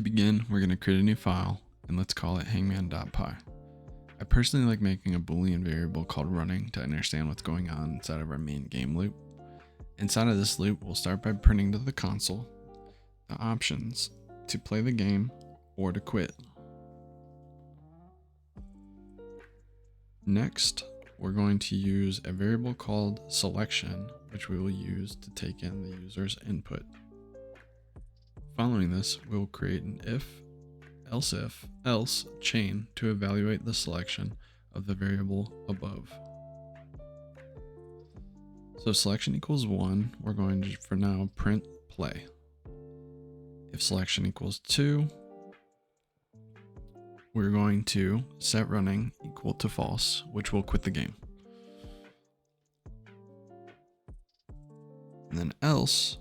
To begin, we're going to create a new file, and let's call it hangman.py. I personally like making a Boolean variable called running to understand what's going on inside of our main game loop. Inside of this loop, we'll start by printing to the console the options to play the game or to quit. Next, we're going to use a variable called selection, which we will use to take in the user's input. Following this, we'll create an if, else chain to evaluate the selection of the variable above. So selection equals 1, we're going to, for now, print play. If selection equals 2, we're going to set running equal to false, which will quit the game. And then else,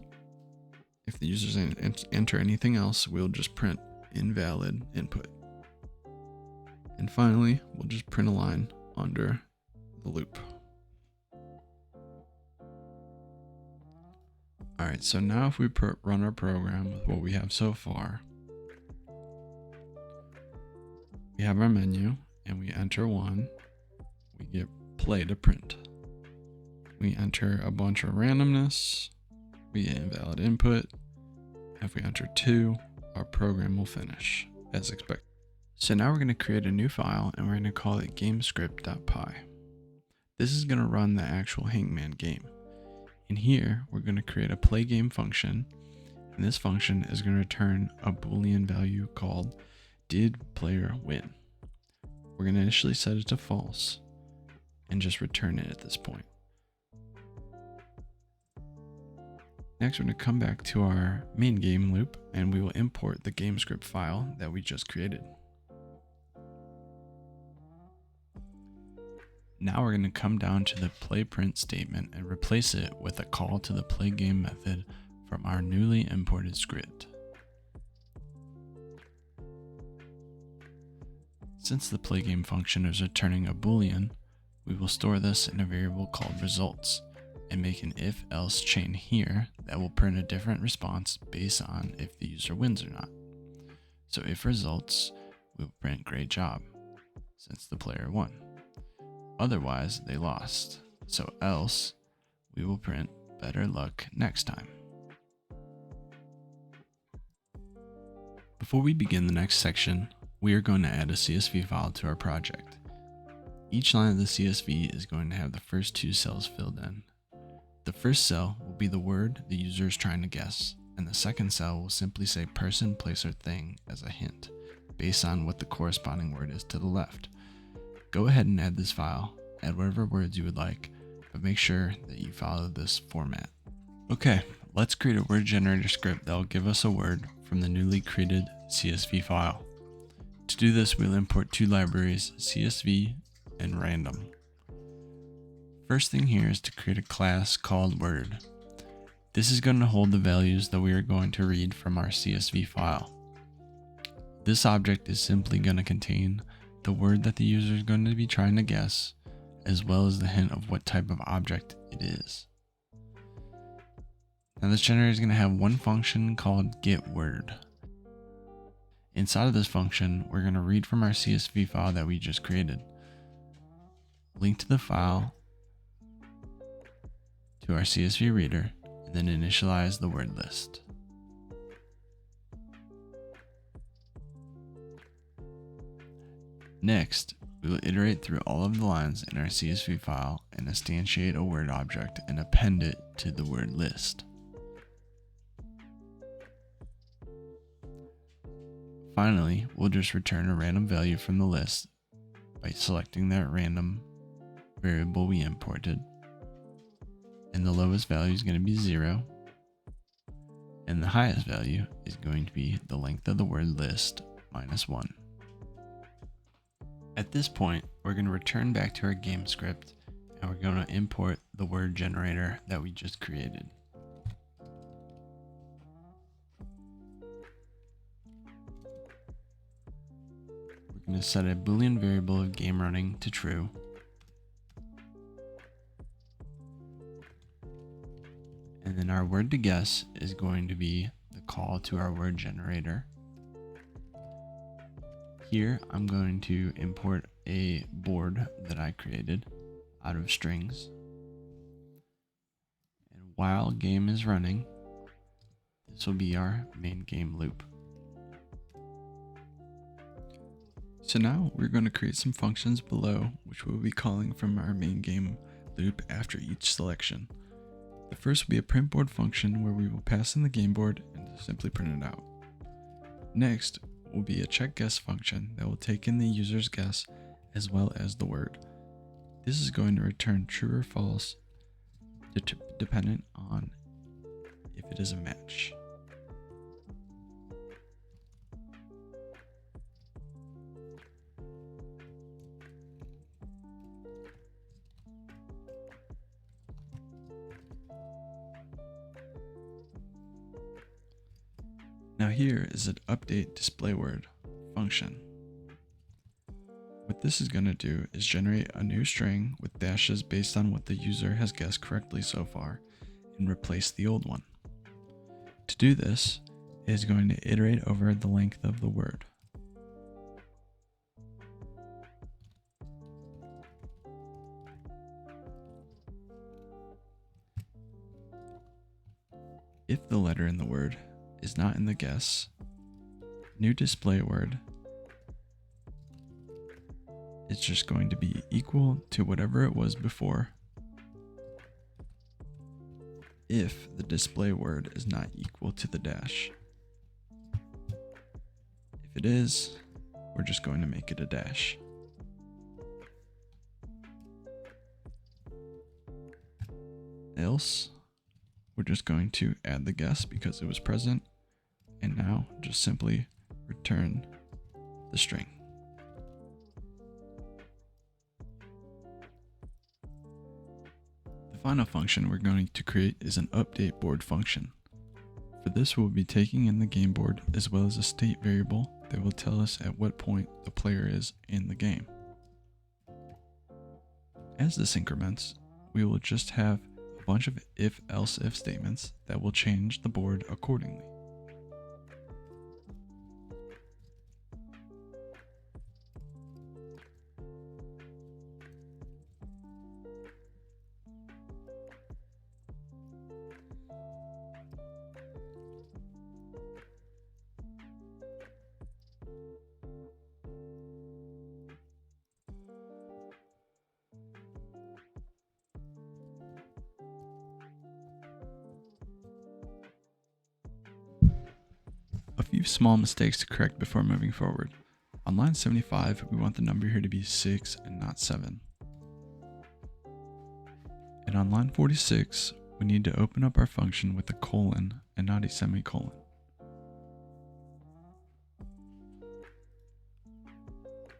if the user doesn't enter anything else, we'll just print invalid input. And finally, we'll just print a line under the loop. Alright, so now if we run our program with what we have so far, we have our menu and we enter 1, we get play to print. We enter a bunch of randomness, we get invalid input. If we enter 2, our program will finish as expected. So now we're going to create a new file and we're going to call it gamescript.py. This is going to run the actual Hangman game. In here, we're going to create a play game function, and this function is going to return a Boolean value called did player win. We're going to initially set it to false and just return it at this point. Next, we're going to come back to our main game loop and we will import the GameScript file that we just created. Now we're going to come down to the play print statement and replace it with a call to the play game method from our newly imported script. Since the play game function is returning a Boolean, we will store this in a variable called results and make an if-else chain here that will print a different response based on if the user wins or not. So if results, we will print great job since the player won. Otherwise, they lost. So else, we will print better luck next time. Before we begin the next section, we are going to add a CSV file to our project. Each line of the CSV is going to have the first 2 cells filled in. The first cell will be the word the user is trying to guess, and the second cell will simply say person, place, or thing as a hint, based on what the corresponding word is to the left. Go ahead and add this file, add whatever words you would like, but make sure that you follow this format. Okay, let's create a word generator script that will give us a word from the newly created CSV file. To do this, we'll import 2 libraries, CSV and random. First thing here is to create a class called word. This is going to hold the values that we are going to read from our CSV file. This object is simply going to contain the word that the user is going to be trying to guess, as well as the hint of what type of object it is. Now this generator is going to have one function called getWord. Inside of this function, we're going to read from our CSV file that we just created. Link to the file to our CSV reader, and then initialize the word list. Next, we will iterate through all of the lines in our CSV file and instantiate a word object and append it to the word list. Finally, we'll just return a random value from the list by selecting that random variable we imported. And the lowest value is going to be 0. And the highest value is going to be the length of the word list minus 1. At this point, we're going to return back to our game script and we're going to import the word generator that we just created. We're going to set a Boolean variable of game running to true. And then our word to guess is going to be the call to our word generator. Here I'm going to import a board that I created out of strings. And while game is running, this will be our main game loop. So now we're going to create some functions below, which we'll be calling from our main game loop after each selection. The first will be a print board function where we will pass in the game board and simply print it out. Next will be a check guess function that will take in the user's guess as well as the word. This is going to return true or false dependent on if it is a match. Now here is an update display word function. What this is going to do is generate a new string with dashes based on what the user has guessed correctly so far and replace the old one. To do this, it is going to iterate over the length of the word. If the letter in the word is not in the guess, new display word is just going to be equal to whatever it was before if the display word is not equal to the dash. If it is, we're just going to make it a dash. Else, we're just going to add the guess because it was present, and now just simply return the string. The final function we're going to create is an update board function. For this, we'll be taking in the game board as well as a state variable that will tell us at what point the player is in the game. As this increments, we will just have a bunch of if-else-if statements that will change the board accordingly. A few small mistakes to correct before moving forward. On line 75, we want the number here to be 6 and not 7. And on line 46, we need to open up our function with a colon and not a semicolon.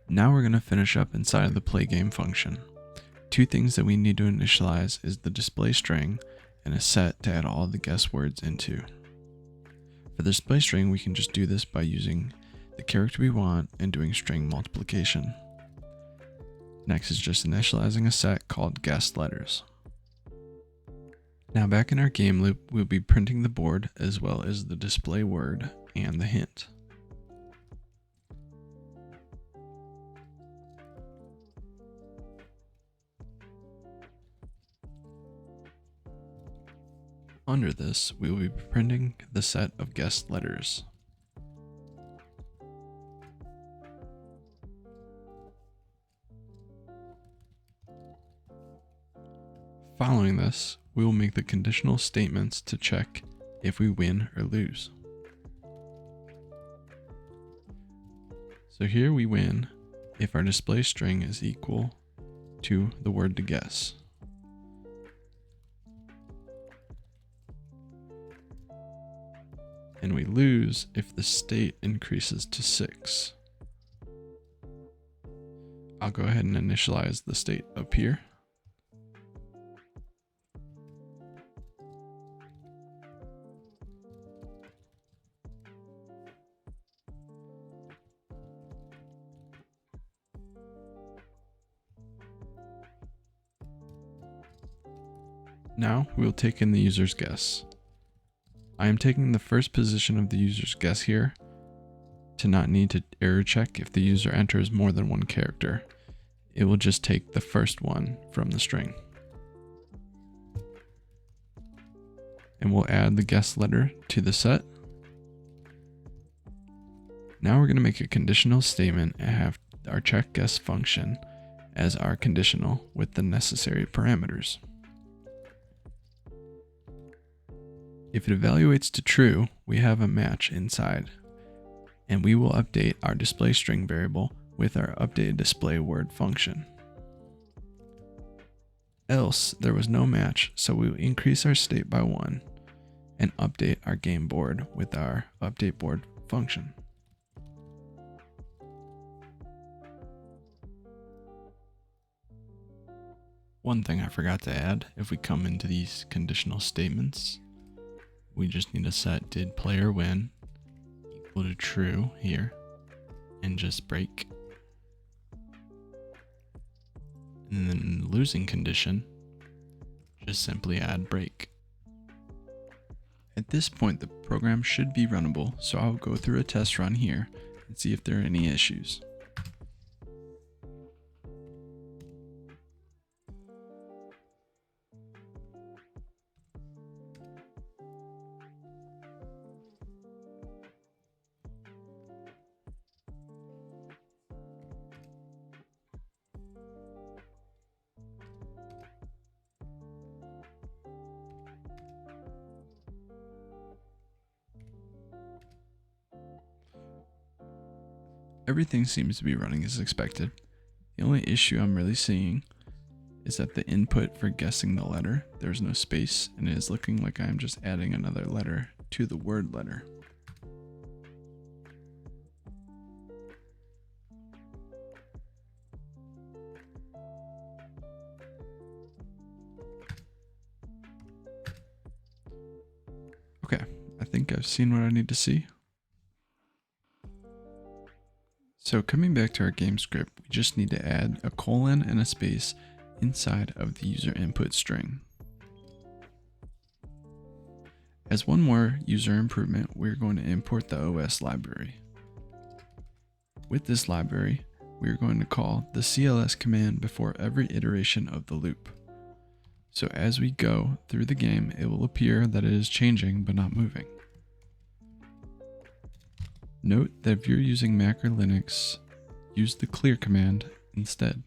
Now we're going to finish up inside of the play game function. Two things that we need to initialize is the display string and a set to add all the guess words into. For the display string, we can just do this by using the character we want and doing string multiplication. Next is just initializing a set called guessed letters. Now back in our game loop, we'll be printing the board as well as the display word and the hint. Under this, we will be printing the set of guessed letters. Following this, we will make the conditional statements to check if we win or lose. So here we win if our display string is equal to the word to guess. And we lose if the state increases to 6. I'll go ahead and initialize the state up here. Now we'll take in the user's guess. I am taking the first position of the user's guess here to not need to error check if the user enters more than one character. It will just take the first one from the string. And we'll add the guest letter to the set. Now we're going to make a conditional statement and have our check guest function as our conditional with the necessary parameters. If it evaluates to true, we have a match inside, and we will update our display string variable with our updated display word function. Else, there was no match, so we will increase our state by 1 and update our game board with our update board function. One thing I forgot to add, if we come into these conditional statements, we just need to set did player win equal to true here and just break. And then in the losing condition, just simply add break. At this point, the program should be runnable, so I'll go through a test run here and see if there are any issues. Everything seems to be running as expected. The only issue I'm really seeing is that the input for guessing the letter, there's no space, and it is looking like I'm just adding another letter to the word letter. Okay, I think I've seen what I need to see. So coming back to our game script, we just need to add a colon and a space inside of the user input string. As one more user improvement, we're going to import the OS library. With this library, we're going to call the CLS command before every iteration of the loop. So as we go through the game, it will appear that it is changing but not moving. Note that if you're using Mac or Linux, use the clear command instead.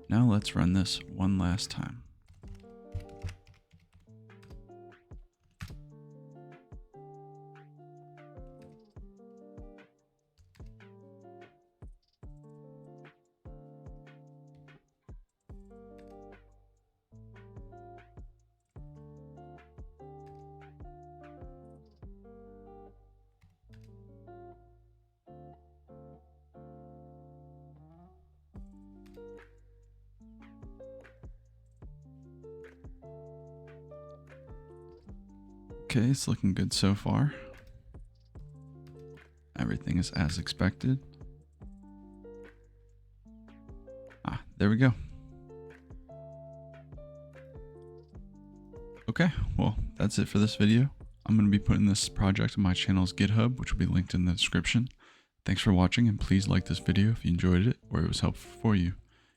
Now let's run this one last time. Okay, it's looking good so far. Everything is as expected. There we go. Okay, well, that's it for this video. I'm going to be putting this project on my channel's GitHub, which will be linked in the description. Thanks for watching, and please like this video if you enjoyed it or it was helpful for you.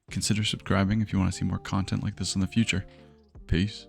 Consider subscribing if you want to see more content like this in the future. Peace.